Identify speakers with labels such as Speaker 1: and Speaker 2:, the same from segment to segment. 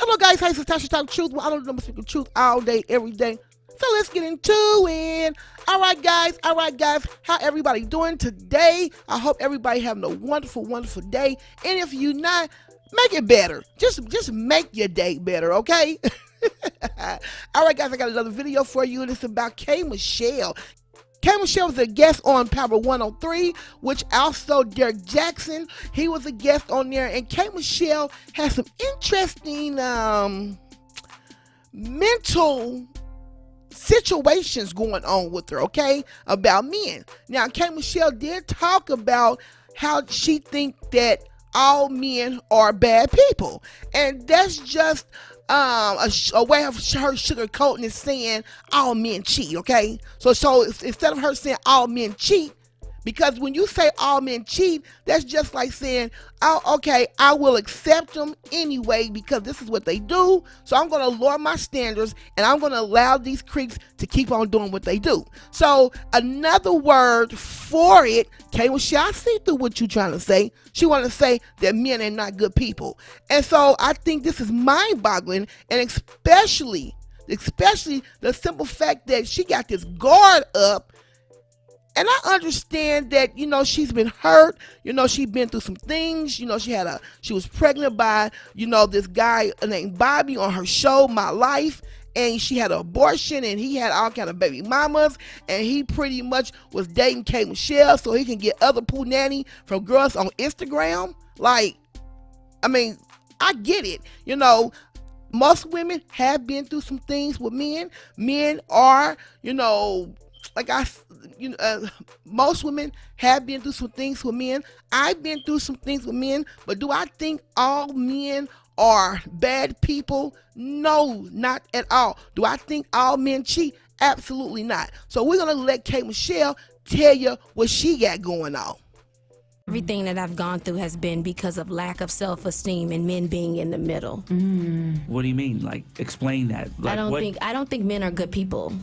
Speaker 1: Hello guys, hi, this is Tasha Talk Truth. Well, I don't know, speaking truth all day, every day. So let's get into it. All right, guys. How everybody doing today? I hope everybody having a wonderful, wonderful day. And if you not, make it better. Just make your day better, okay? All right, guys. I got another video for you, and it's about K. Michelle. K. Michelle was a guest on Power 103, which also Derrick Jaxn, he was a guest on there, and K. Michelle has some interesting mental situations going on with her, okay, about men. Now, K. Michelle did talk about how she think that all men are bad people, and that's just a way of her sugarcoating and saying all men cheat, okay? So instead of her saying all men cheat, because when you say all men cheat, that's just like saying, oh, okay, I will accept them anyway because this is what they do. So I'm going to lower my standards and I'm going to allow these creeps to keep on doing what they do. So another word for it, K. Michelle, I see through what you're trying to say. She want to say that men are not good people. And so I think this is mind-boggling, and especially the simple fact that she got this guard up. And I understand that, she's been hurt. She's been through some things. She was pregnant by, this guy named Bobby on her show, My Life. And she had an abortion, and he had all kind of baby mamas. And he pretty much was dating K. Michelle so he can get other poo nanny from girls on Instagram. I get it. Most women have been through some things with men. Men are, most women have been through some things with men. I've been through some things with men, but do I think all men are bad people? No, not at all. Do I think all men cheat? Absolutely not. So we're going to let K. Michelle tell you what she got going on.
Speaker 2: Everything that I've gone through has been because of lack of self-esteem and men being in the middle.
Speaker 3: What do you mean? Explain that.
Speaker 2: I don't think men are good people.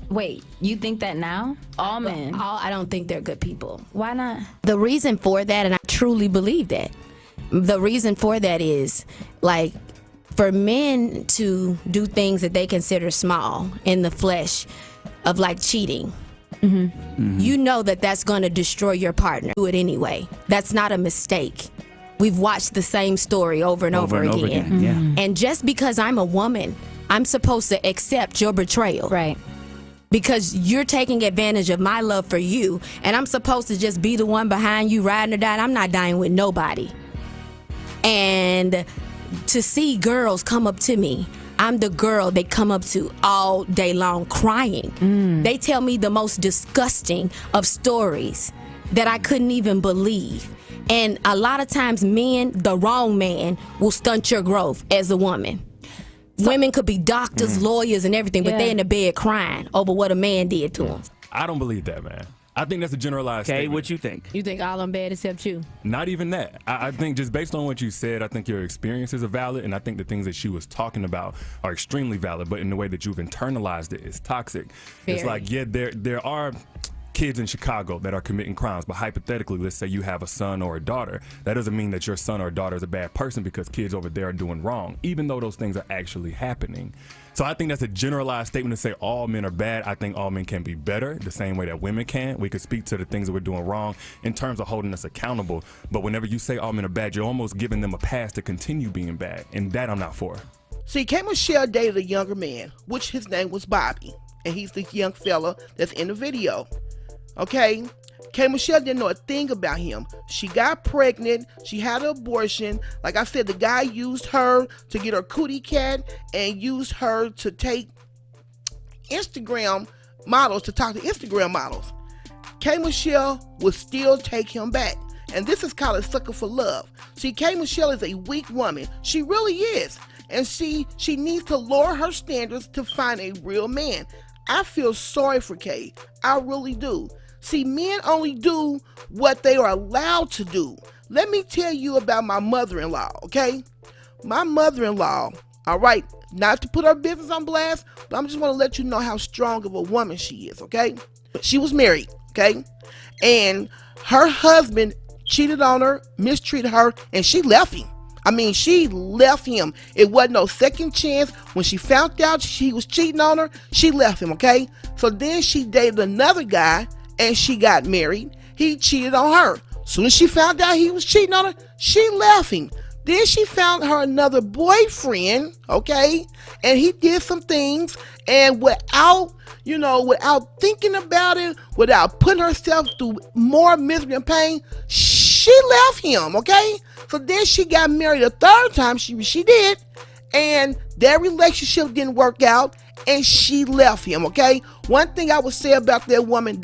Speaker 4: Wait, you think that now? All men?
Speaker 2: I don't think they're good people.
Speaker 4: Why not?
Speaker 2: The reason for that, and I truly believe that, the reason for that is, for men to do things that they consider small in the flesh of cheating, you know that's going to destroy your partner. Do it anyway. That's not a mistake. We've watched the same story over and over again.
Speaker 3: Yeah.
Speaker 2: And just because I'm a woman, I'm supposed to accept your betrayal.
Speaker 4: Right.
Speaker 2: Because you're taking advantage of my love for you, and I'm supposed to just be the one behind you riding or dying. I'm not dying with nobody. And to see girls come up to me, I'm the girl they come up to all day long crying. They tell me the most disgusting of stories that I couldn't even believe. And a lot of times men, the wrong man, will stunt your growth as a woman. Women could be doctors, lawyers, and everything, but they in the bed crying over what a man did to them.
Speaker 5: I don't believe that, man. I think that's a generalized
Speaker 3: Okay,
Speaker 5: statement.
Speaker 3: what you think?
Speaker 2: You think all them bad except you?
Speaker 5: Not even that. I think just based on what you said, I think your experiences are valid, and I think the things that she was talking about are extremely valid, but in the way that you've internalized it is toxic.
Speaker 2: Very.
Speaker 5: It's there are kids in Chicago that are committing crimes, but hypothetically, let's say you have a son or a daughter. That doesn't mean that your son or daughter is a bad person because kids over there are doing wrong, even though those things are actually happening. So I think that's a generalized statement to say all men are bad. I think all men can be better the same way that women can. We could speak to the things that we're doing wrong in terms of holding us accountable. But whenever you say all men are bad, you're almost giving them a pass to continue being bad. And that I'm not for.
Speaker 1: See, K. Michelle dated a younger man, which his name was Bobby. And he's the young fella that's in the video. Okay? K. Michelle didn't know a thing about him. She got pregnant. She had an abortion. Like I said, the guy used her to get her cootie cat and used her to take Instagram models, to talk to Instagram models. K. Michelle would still take him back. And this is called a sucker for love. See, K. Michelle is a weak woman. She really is. And she needs to lower her standards to find a real man. I feel sorry for K. I really do. See, men only do what they are allowed to do. Let me tell you about my mother-in-law, okay? My mother-in-law, all right, not to put her business on blast, but I'm just want to let you know how strong of a woman she is, okay? She was married, okay? And her husband cheated on her, mistreated her, and she left him. I mean, she left him. It wasn't no second chance. When she found out he was cheating on her, she left him, okay? So then she dated another guy and she got married. He cheated on her. Soon as she found out he was cheating on her, she left him. Then she found her another boyfriend, okay? And he did some things, and without thinking about it, without putting herself through more misery and pain, she left him, okay? So then she got married a third time, she did, and their relationship didn't work out, and she left him, okay? One thing I would say about that woman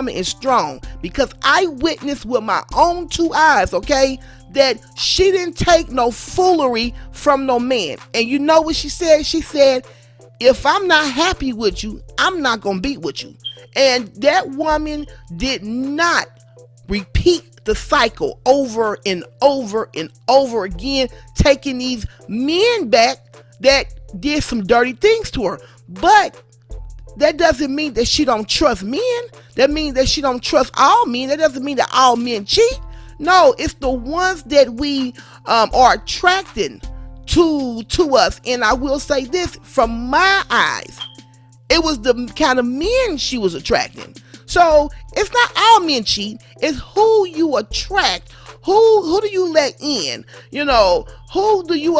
Speaker 1: is strong, because I witnessed with my own two eyes, okay, that she didn't take no foolery from no man. And you know what she said? She said, if I'm not happy with you, I'm not gonna be with you. And that woman did not repeat the cycle over and over and over again, taking these men back that did some dirty things to her. But that doesn't mean that she don't trust men. That means that she don't trust all men. That doesn't mean that all men cheat. No, it's the ones that we are attracting to us. And I will say this, from my eyes, it was the kind of men she was attracting. So it's not all men cheat. It's who you attract. Who do you let in? You know, who do you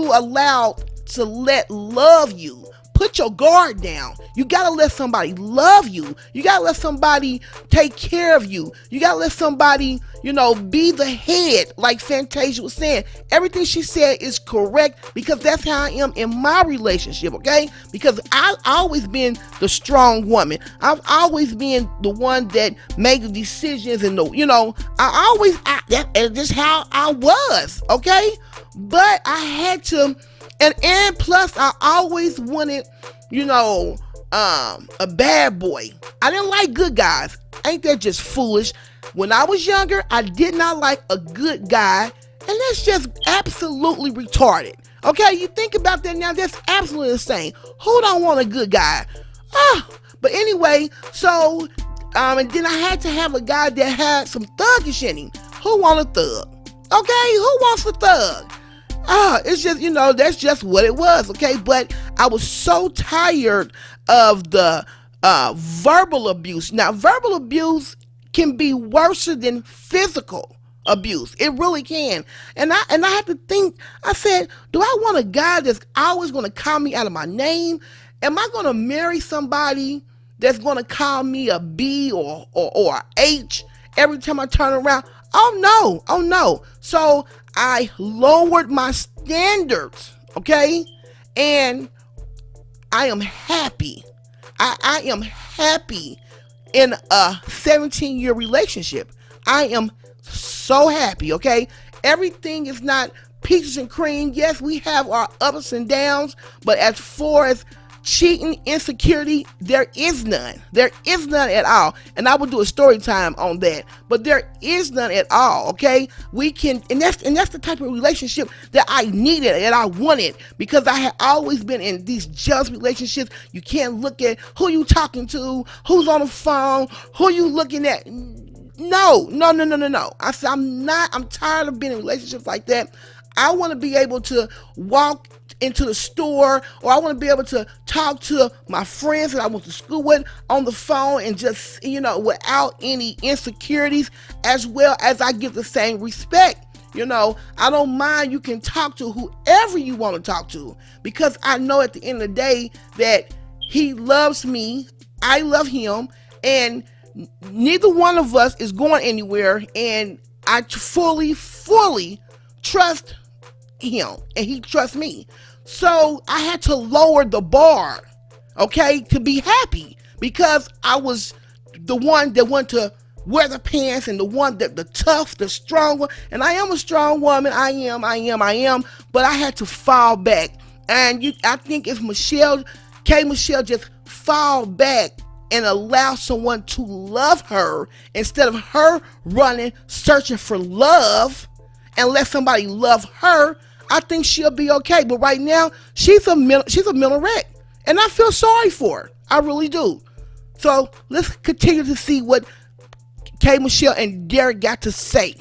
Speaker 1: allow to let love you? Put your guard down. You gotta let somebody love you. You gotta let somebody take care of you. You gotta let somebody, be the head, like Fantasia was saying. Everything she said is correct, because that's how I am in my relationship, okay? Because I've always been the strong woman. I've always been the one that made the decisions, and that's just how I was, okay? But I had to. And plus, I always wanted, a bad boy. I didn't like good guys. Ain't that just foolish? When I was younger, I did not like a good guy. And that's just absolutely retarded. Okay, you think about that now, that's absolutely insane. Who don't want a good guy? But anyway, so, and then I had to have a guy that had some thuggish in him. Who want a thug? Okay, who wants a thug? It's just, that's just what it was, okay? But I was so tired of the verbal abuse. Now, verbal abuse can be worse than physical abuse. It really can. And I had to think, I said, do I want a guy that's always going to call me out of my name? Am I going to marry somebody that's going to call me a B or a H every time I turn around? Oh no. So I lowered my standards, okay? And I am happy. I am happy in a 17-year relationship. I am so happy, okay? Everything is not peaches and cream. Yes, we have our ups and downs, but as far as cheating, insecurity, there is none. There is none at all. And I will do a story time on that. But there is none at all, okay? We can, and that's the type of relationship that I needed and I wanted, because I had always been in these jealous relationships. You can't look at who you talking to, who's on the phone, who you looking at. No. I said, I'm tired of being in relationships like that. I want to be able to walk into the store, or I want to be able to talk to my friends that I went to school with on the phone, and just, without any insecurities, as well as I give the same respect. I don't mind. You can talk to whoever you want to talk to, because I know at the end of the day that he loves me, I love him, and neither one of us is going anywhere, and I fully trust him, and he trusts me. So I had to lower the bar, okay, to be happy, because I was the one that wanted to wear the pants, and the one that the tough, the strong one. And I am a strong woman. I am. But I had to fall back. And I think if Michelle just fall back and allow someone to love her, instead of her running, searching for love, and let somebody love her, I think she'll be okay. But right now, she's a mental wreck, and I feel sorry for her. I really do. So let's continue to see what K. Michelle and Derrick got to say.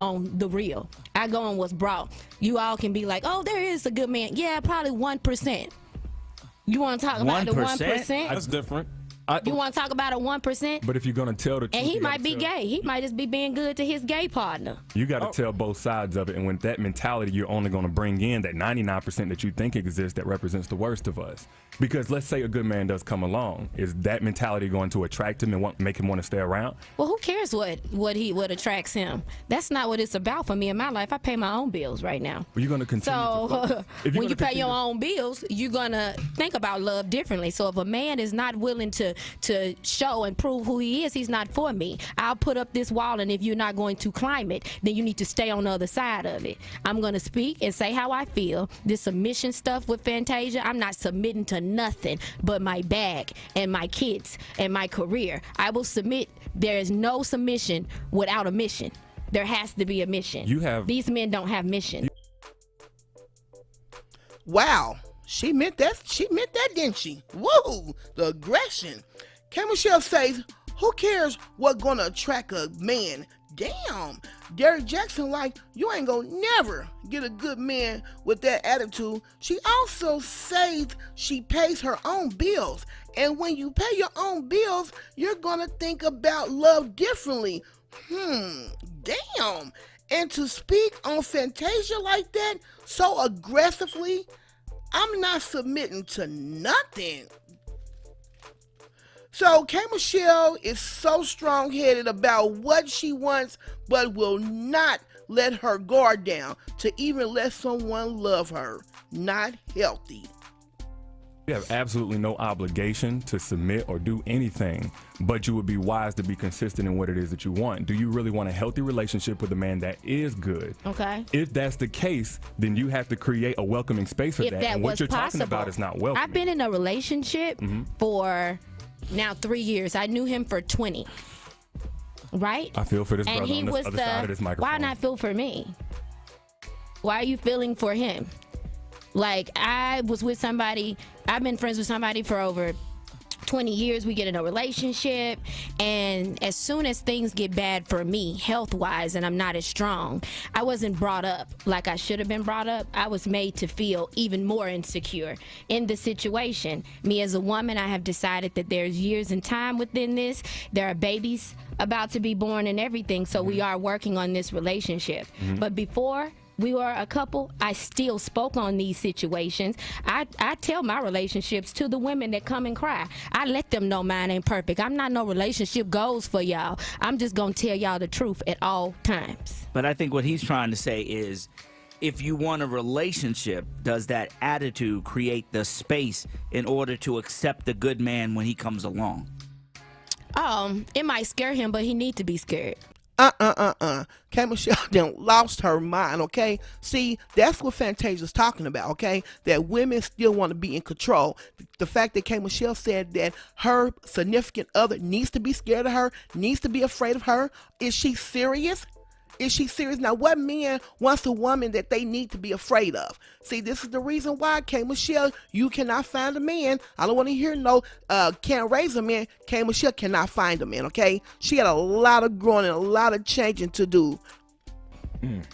Speaker 2: on the real. I go on what's brought. You all can be like, oh, there is a good man. Yeah, probably 1%. You want to talk about the 1%?
Speaker 6: That's different.
Speaker 2: You want to talk about a 1%?
Speaker 5: But if you're gonna tell the truth,
Speaker 2: And he
Speaker 5: you
Speaker 2: might
Speaker 5: gotta
Speaker 2: be
Speaker 5: tell-
Speaker 2: gay. He might just be being good to his gay partner.
Speaker 5: You got to tell both sides of it, and with that mentality, you're only going to bring in that 99% that you think exists that represents the worst of us. Because let's say a good man does come along, is that mentality going to attract him and make him want to stay around?
Speaker 2: Well, who cares what attracts him? That's not what it's about for me in my life. I pay my own bills right now.
Speaker 5: Well, you're going to continue.
Speaker 2: So when you pay your own bills, you're gonna think about love differently. So if a man is not willing to show and prove who he is, he's not for me. I'll put up this wall, and if you're not going to climb it, then you need to stay on the other side of it. I'm gonna speak and say how I feel. This submission stuff with Fantasia, I'm not submitting to nothing but my bag and my kids and my career. I will submit. There is no submission without a mission. There has to be a mission. These men don't have mission.
Speaker 1: Wow. She meant that, didn't she? Woo! The aggression. K. Michelle says, who cares what gonna attract a man? Damn. Derrick Jaxn like, you ain't gonna never get a good man with that attitude. She also says she pays her own bills. And when you pay your own bills, you're gonna think about love differently. Damn. And to speak on Fantasia like that, so aggressively, I'm not submitting to nothing. So K. Michelle is so strong-headed about what she wants, but will not let her guard down to even let someone love her. Not healthy.
Speaker 5: You have absolutely no obligation to submit or do anything, but you would be wise to be consistent in what it is that you want. Do you really want a healthy relationship with a man that is good?
Speaker 2: Okay.
Speaker 5: If that's the case, then you have to create a welcoming space for
Speaker 2: If
Speaker 5: that.
Speaker 2: that
Speaker 5: And
Speaker 2: was
Speaker 5: what you're talking
Speaker 2: possible.
Speaker 5: about is not welcoming.
Speaker 2: I've been in a relationship for now 3 years. I knew him for 20. Right?
Speaker 5: I feel for this
Speaker 2: And
Speaker 5: brother
Speaker 2: he
Speaker 5: on this
Speaker 2: was
Speaker 5: other side of this microphone.
Speaker 2: why not feel for me? Why are you feeling for him? Like, I was with somebody, I've been friends with somebody for over 20 years. We get in a relationship, and as soon as things get bad for me health-wise and I'm not as strong, I wasn't brought up like I should have been brought up. I was made to feel even more insecure in the situation. Me as a woman, I have decided that there's years and time within this. There are babies about to be born and everything, so we are working on this relationship. But before we were a couple, I still spoke on these situations. I tell my relationships to the women that come and cry. I let them know mine ain't perfect. I'm not no relationship goals for y'all. I'm just gonna tell y'all the truth at all times.
Speaker 3: But I think what he's trying to say is, if you want a relationship, does that attitude create the space in order to accept the good man when he comes along?
Speaker 2: It might scare him, but he need to be scared.
Speaker 1: K. Michelle done lost her mind, okay? See, that's what Fantasia's talking about, okay? That women still want to be in control. The fact that K. Michelle said that her significant other needs to be scared of her, needs to be afraid of her. Is she serious? Is she serious? Now, what man wants a woman that they need to be afraid of? See, this is the reason why, K. Michelle, you cannot find a man. I don't want to hear no can't raise a man. K. Michelle cannot find a man, okay? She had a lot of growing and a lot of changing to do.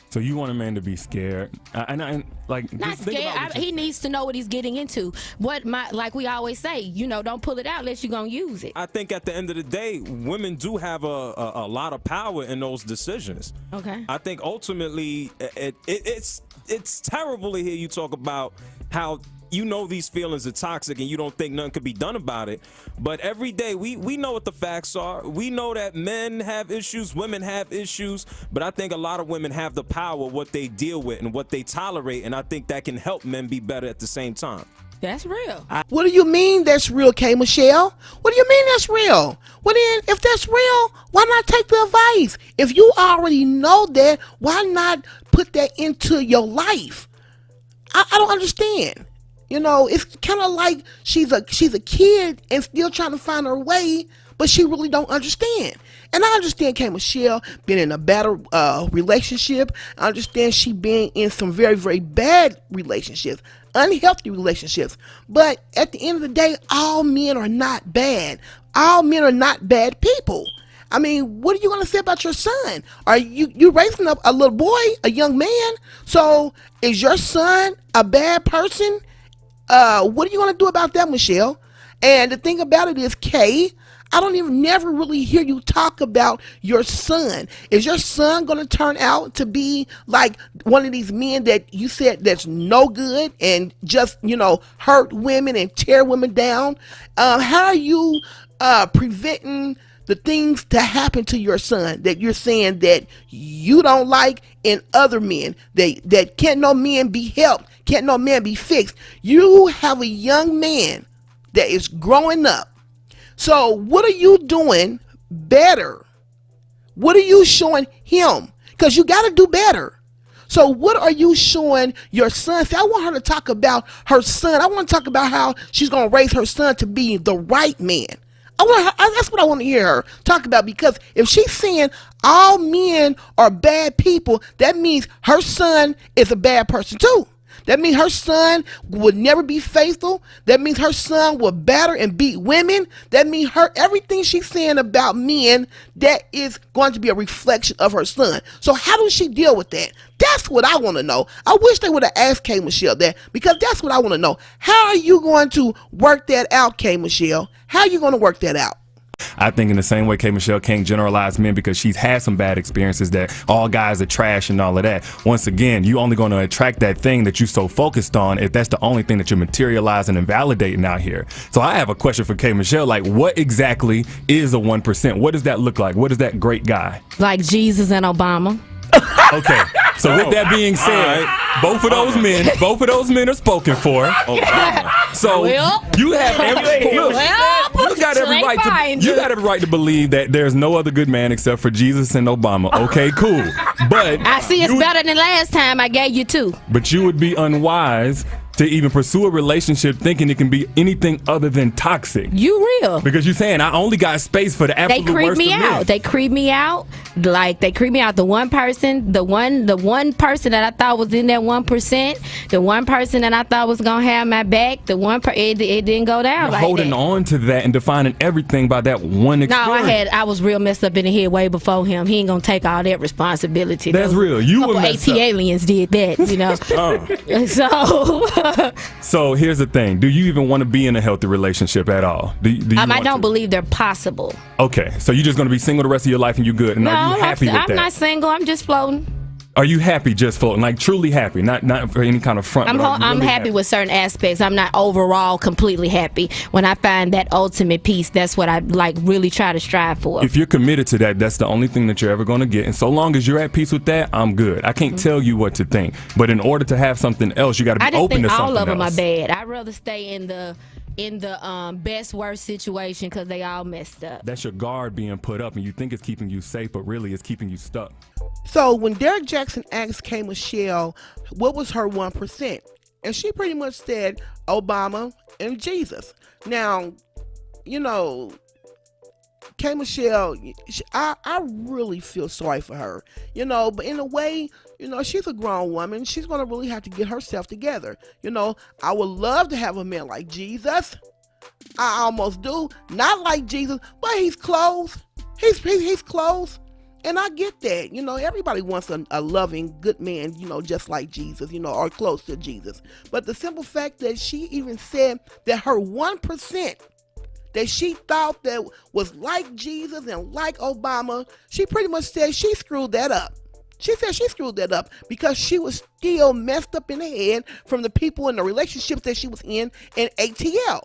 Speaker 5: So you want a man to be scared, and like
Speaker 2: Not
Speaker 5: just think about
Speaker 2: scared.
Speaker 5: what you-
Speaker 2: He needs to know what he's getting into. Like we always say, don't pull it out unless you're gonna use it.
Speaker 6: I think at the end of the day, women do have a lot of power in those decisions.
Speaker 2: Okay.
Speaker 6: I think ultimately it's terrible to hear you talk about how these feelings are toxic and you don't think nothing could be done about it. But every day we know what the facts are. We know that men have issues, women have issues, but I think a lot of women have the power of what they deal with and what they tolerate, and I think that can help men be better at the same time.
Speaker 2: That's real.
Speaker 1: What do you mean that's real, K. Michelle? What do you mean that's real? Well then, if that's real, why not take the advice? If you already know that, why not put that into your life? I don't understand. It's kind of like she's a kid and still trying to find her way, but she really don't understand. And I understand K. Michelle been in a bad relationship. I understand she been in some very, very bad relationships, unhealthy relationships. But at the end of the day, all men are not bad. All men are not bad people. I mean, what are you going to say about your son? Are you raising up a little boy, a young man? So is your son a bad person? What are you going to do about that, Michelle? And the thing about it is, Kay, I don't even never really hear you talk about your son. Is your son going to turn out to be like one of these men that you said that's no good and just, hurt women and tear women down? How are you preventing the things to happen to your son that you're saying that you don't like in other men, that can't no man be helped, can't no man be fixed? You have a young man that is growing up. So what are you doing better? What are you showing him? Because you got to do better. So what are you showing your son? See, I want her to talk about her son. I want to talk about how she's going to raise her son to be the right man. That's what I want to hear her talk about, because if she's saying all men are bad people, that means her son is a bad person too. That means her son would never be faithful. That means her son will batter and beat women. That means everything she's saying about men, that is going to be a reflection of her son. So how does she deal with that? That's what I want to know. I wish they would have asked K. Michelle that, because that's what I want to know. How are you going to work that out, K. Michelle? How are you going to work that out?
Speaker 5: I think in the same way K. Michelle can't generalize men because she's had some bad experiences that all guys are trash and all of that. Once again, you only going to attract that thing that you're so focused on if that's the only thing that you're materializing and validating out here. So I have a question for K. Michelle. Like, what exactly is a 1%? What does that look like? What is that great guy?
Speaker 2: Like Jesus and Obama.
Speaker 5: Okay. So with that being said, both of those men are spoken for. So you have you got every right to believe that there's no other good man except for Jesus and Obama. Okay, cool. But
Speaker 2: I see it's better than last time I gave you 2.
Speaker 5: But you would be unwise to even pursue a relationship thinking it can be anything other than toxic.
Speaker 2: You real.
Speaker 5: Because you're saying I only got space for the absolute
Speaker 2: They creep
Speaker 5: worst
Speaker 2: me
Speaker 5: of men.
Speaker 2: out. They creep me out. Like, they creep me out. The one person that I thought was in that 1%, the one person that I thought was gonna have my back, it didn't go down
Speaker 5: You're
Speaker 2: like
Speaker 5: holding
Speaker 2: that.
Speaker 5: on to that and defining everything by that one
Speaker 2: No,
Speaker 5: experience.
Speaker 2: I was real messed up in the head way before him. He ain't gonna take all that responsibility.
Speaker 5: That's real. You were
Speaker 2: couple
Speaker 5: messed
Speaker 2: AT
Speaker 5: up.
Speaker 2: aliens did that,
Speaker 5: So here's the thing. Do you even want to be in a healthy relationship at all? Do you
Speaker 2: I
Speaker 5: want
Speaker 2: don't
Speaker 5: to?
Speaker 2: believe they're possible.
Speaker 5: Okay, so you're just going to be single the rest of your life and you're good. And are you happy with
Speaker 2: I'm
Speaker 5: that?
Speaker 2: not single. I'm just floating.
Speaker 5: Are you happy just floating? Like truly happy? Not for any kind of front. but are you
Speaker 2: I'm
Speaker 5: really
Speaker 2: happy with certain aspects. I'm not overall completely happy. When I find that ultimate peace, that's what I really try to strive for.
Speaker 5: If you're committed to that, that's the only thing that you're ever going to get. And so long as you're at peace with that, I'm good. I can't tell you what to think. But in order to have something else, you got to be open to something else.
Speaker 2: I just think all of them are bad. I'd rather stay in the best worst situation because they all messed up.
Speaker 5: That's your guard being put up and you think it's keeping you safe, but really it's keeping you stuck.
Speaker 1: So when Derrick Jaxn asked K. Michelle what was her 1%, and she pretty much said Obama and Jesus. Now, K. Michelle, I really feel sorry for her, but in a way, she's a grown woman. She's going to really have to get herself together. I would love to have a man like Jesus. I almost do. Not like Jesus, but he's close. He's close. And I get that. Everybody wants a loving, good man, just like Jesus, or close to Jesus. But the simple fact that she even said that her 1% that she thought that was like Jesus and like Obama, she pretty much said she screwed that up. She said she screwed that up because she was still messed up in the head from the people in the relationships that she was in ATL.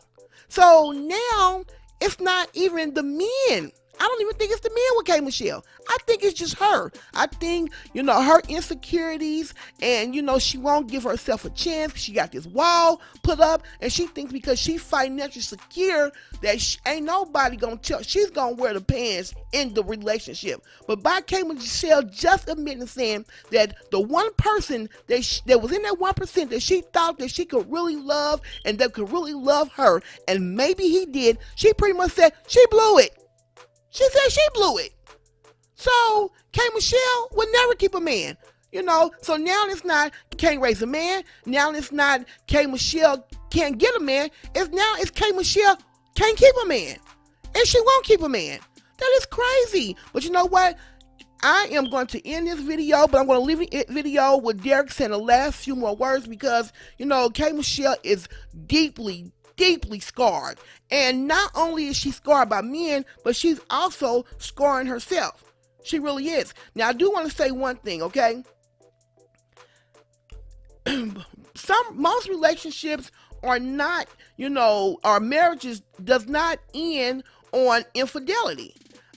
Speaker 1: So now it's not even the men. I don't even think it's the men with K. Michelle. I think it's just her. I think, her insecurities and, she won't give herself a chance. She got this wall put up and she thinks because she's financially secure that ain't nobody going to tell. She's going to wear the pants in the relationship. But by K. Michelle just admitting saying that the one person that was in that 1% that she thought that she could really love and that could really love her, and maybe he did, she pretty much said she blew it. She said she blew it. So K. Michelle would never keep a man. So now it's not can't raise a man. Now it's not K. Michelle can't get a man. It's K. Michelle can't keep a man. And she won't keep a man. That is crazy. But you know what? I am going to end this video, but I'm going to leave the video with Derrick saying the last few more words because, you know, K. Michelle is deeply, deeply scarred. And not only is she scarred by men, but she's also scarring herself. She really is. Now, I do want to say one thing, okay? Most relationships are not, you know, our marriages does not end on infidelity.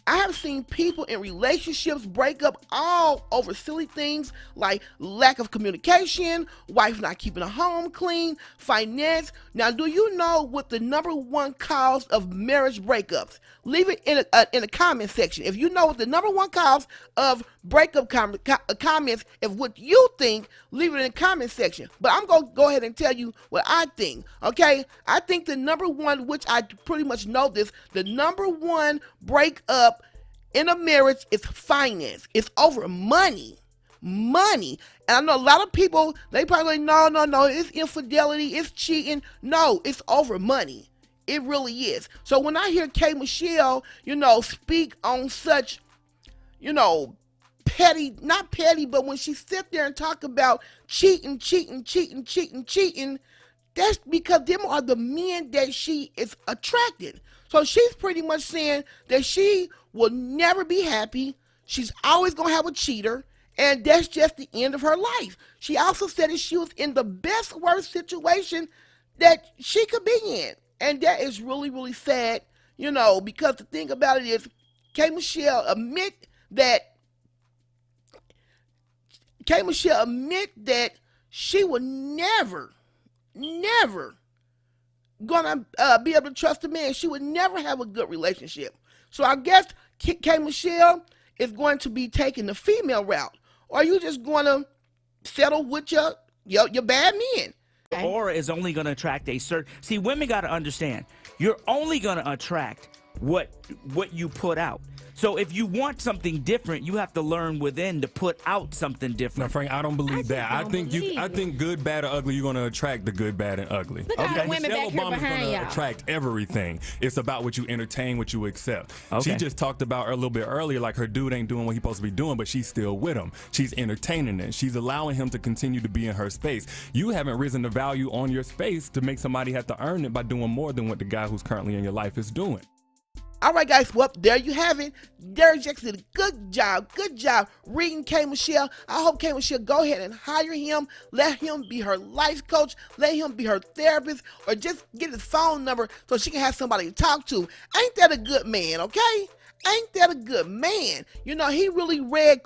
Speaker 1: I have seen people in relationships break up all over silly things like lack of communication, wife not keeping a home clean, finance. Now, do you know what the number one cause of marriage breakups? Leave it in the comment section. If you know what the number one cause of breakup comments, if what you think, leave it in the comment section. But I'm going to go ahead and tell you what I think, okay? I think the number one, which I pretty much know this, the number one breakup in a marriage is finance. It's over money. Money. And I know a lot of people, they probably no, it's infidelity, it's cheating. No, it's over money. It really is. So when I hear K. Michelle, you know, speak on such, you know, petty, not petty, but when she sit there and talk about cheating, that's because them are the men that she is attracted. So she's pretty much saying that she will never be happy. She's always going to have a cheater. And that's just the end of her life. She also said that she was in the best, worst situation that she could be in. And that is really, really sad, you know, because the thing about it is K. Michelle admit that she would never gonna be able to trust a man. She would never have a good relationship. So I guess K. Michelle is going to be taking the female route. Or are you just going to settle with your bad men?
Speaker 3: Your aura is only going to attract a certain. See, women got to understand. You're only going to attract what you put out. So if you want something different, you have to learn within to put out something different.
Speaker 5: No, Frank, I don't believe that. I think good, bad, or ugly, you're going to attract the good, bad, and ugly.
Speaker 2: Look at all the women
Speaker 5: Michelle
Speaker 2: back here
Speaker 5: Obama's
Speaker 2: behind
Speaker 5: gonna
Speaker 2: y'all.
Speaker 5: attract everything. It's about what you entertain, what you accept.
Speaker 3: Okay.
Speaker 5: She just talked about her a little bit earlier, like her dude ain't doing what he's supposed to be doing, but she's still with him. She's entertaining it. She's allowing him to continue to be in her space. You haven't risen the value on your space to make somebody have to earn it by doing more than what the guy who's currently in your life is doing.
Speaker 1: All right, guys. Well, there you have it. Derrick Jaxn did a good job reading K. Michelle. I hope K. Michelle go ahead and hire him. Let him be her life coach. Let him be her therapist, or just get his phone number so she can have somebody to talk to. Ain't that a good man? Okay, ain't that a good man? You know, he really read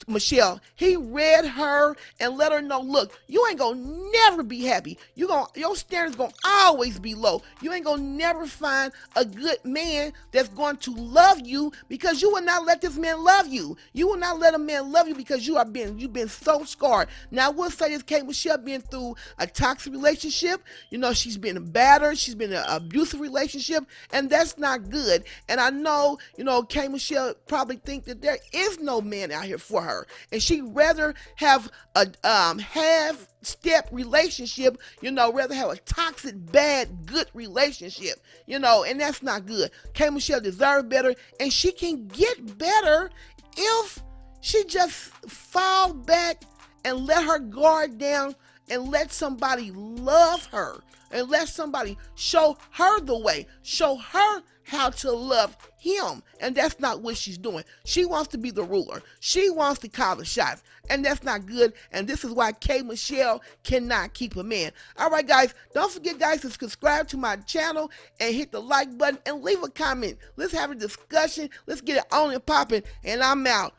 Speaker 1: Michelle. He read her and let her know, look, you ain't gonna never be happy. Your standards gonna always be low. You ain't gonna never find a good man that's going to love you, because you will not let this man love you. You will not let a man love you because you've been so scarred. Now I will say this, K. Michelle been through a toxic relationship. You know, she's been battered, she's been in an abusive relationship, and that's not good. And I know, you know, K. Michelle probably think that there is no man out here for her, and she'd rather have a half-step relationship, you know, rather have a toxic, bad, good relationship, you know, and that's not good. K. Michelle deserves better, and she can get better if she just fall back and let her guard down and let somebody love her and let somebody show her the way, show her how to love him. And that's not what she's doing. She wants to be the ruler. She wants to call the shots, and that's not good. And this is why K. Michelle cannot keep a man. All right, guys, don't forget, guys, to subscribe to my channel and hit the like button and leave a comment. Let's have a discussion. Let's get it on and popping, and I'm out.